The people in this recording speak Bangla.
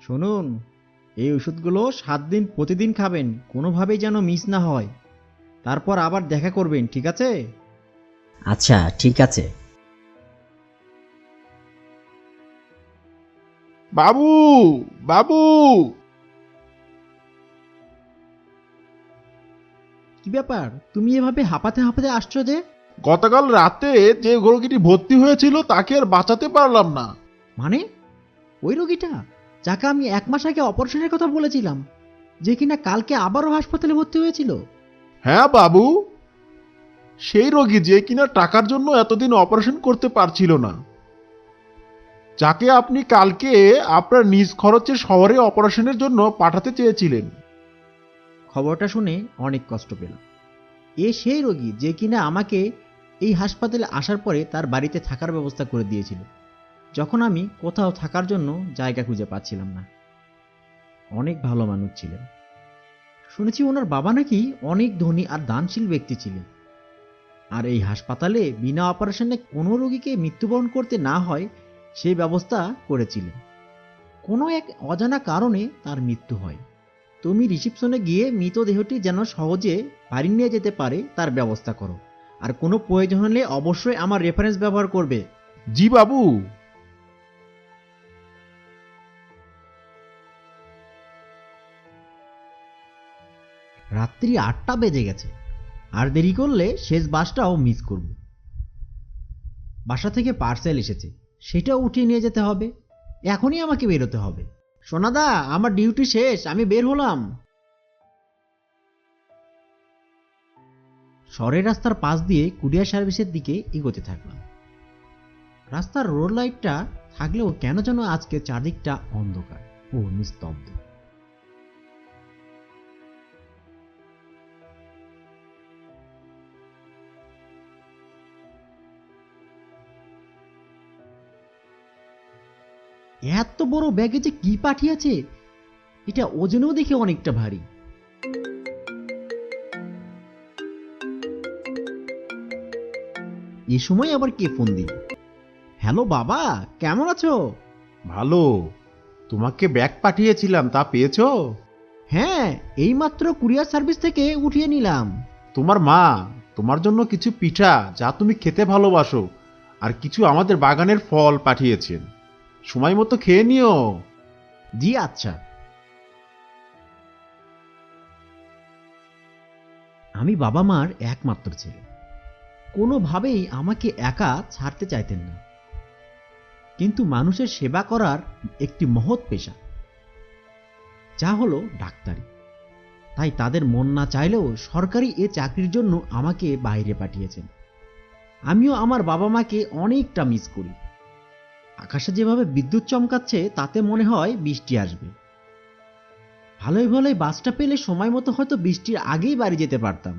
শুনুন, এই ওষুধগুলো 7 দিন প্রতিদিন খাবেন, কোনোভাবেই যেন মিস না হয়। তারপর আবার দেখা করবেন, ঠিক আছে? আচ্ছা, ঠিক আছে। বাবু, বাবু! কি ব্যাপার, তুমি এভাবে হাঁপাতে হাঁপাতে আসছো যে? গতকাল রাতে যে রোগীটি ভর্তি হয়েছিল তাকে আর বাঁচাতে পারলাম না। মানে ওই রোগীটা যাকে আমি 1 মাস আগে অপারেশনের কথা বলেছিলাম, যে কিনা কালকে আবারও হাসপাতালে ভর্তি হয়েছিল? হ্যাঁ বাবু, সেই রোগী যে কিনা টাকার জন্য এতদিন অপারেশন করতে পারছিল না, যাকে আপনি কালকে আপনার নিজ খরচে শহরে অপারেশনের জন্য পাঠাতে চেয়েছিলেন। খবরটা শুনে অনেক কষ্ট পেলাম। এ সেই রোগী যে কিনা আমাকে এই হাসপাতালে আসার পরে তার বাড়িতে থাকার ব্যবস্থা করে দিয়েছিল, যখন আমি কোথাও থাকার জন্য জায়গা খুঁজে পাচ্ছিলাম না। অনেক ভালো মানুষ ছিলেন। শুনেছি ওনার বাবা নাকি অনেক ধনী আর দানশীল ব্যক্তি ছিলেন, আর এই হাসপাতালে বিনা অপারেশনে কোনো রোগীকে মৃত্যুবরণ করতে না হয় সেই ব্যবস্থা করেছিলেন। কোনো এক অজানা কারণে তার মৃত্যু হয়। তুমি রিসিপশনে গিয়ে মৃতদেহটি যেন সহজে বাড়ি নিয়ে যেতে পারে তার ব্যবস্থা করো, আর কোনো প্রয়োজন হলে অবশ্যই আমার রেফারেন্স ব্যবহার করবে। জি বাবু। রাত্রি 8টা বেজে গেছে, আর দেরি করলে শেষ বাসটাও মিস করব। বাসা থেকে পার্সেল এসেছে, সেটাও উঠিয়ে নিয়ে যেতে হবে। এখনই আমাকে বেরোতে হবে। সোনাদা, আমার ডিউটি শেষ, আমি বের হলাম। শহরের রাস্তার পাশ দিয়ে কুরিয়ার সার্ভিসের দিকে এগোতে থাকলাম। রাস্তার রোড লাইটটা থাকলেও কেন যেন আজকে চারদিকটা অন্ধকার ও নিস্তব্ধ। এত বড় ব্যাগে যে কি পাঠিয়েছে, এটা ওজনেও দেখে অনেকটা ভারী। এ সময় আবার কে ফোন দিল? হ্যালো বাবা, কেমন আছো? ভালো। তোমাকে ব্যাগ পাঠিয়েছিলাম, তা পেয়েছো? হ্যাঁ, এইমাত্র কুরিয়ার সার্ভিস থেকে উঠিয়ে নিলাম। তোমার মা তোমার জন্য কিছু পিঠা যা তুমি খেতে ভালোবাসো আর কিছু আমাদের বাগানের ফল পাঠিয়েছেন। সময় মতো খেয়ে নিও। জি আচ্ছা। আমি বাবা মার একমাত্র ছেলে, কোনোভাবেই আমাকে একা ছাড়তে চাইতেন না। কিন্তু মানুষের সেবা করার একটি মহৎ পেশা, যা হলো ডাক্তারি। তাই তাদের মন না চাইলেও সরকারি এ চাকরির জন্য আমাকে বাইরে পাঠিয়েছেন। আমিও আমার বাবা মাকে অনেকটা মিস করি। আকাশে যেভাবে বিদ্যুৎ চমকাচ্ছে তাতে মনে হয় বৃষ্টি আসবে। ভালোই ভালোই বাসটা পেলে সময় মতো হয়তো বৃষ্টির আগেই বাড়ি যেতে পারতাম।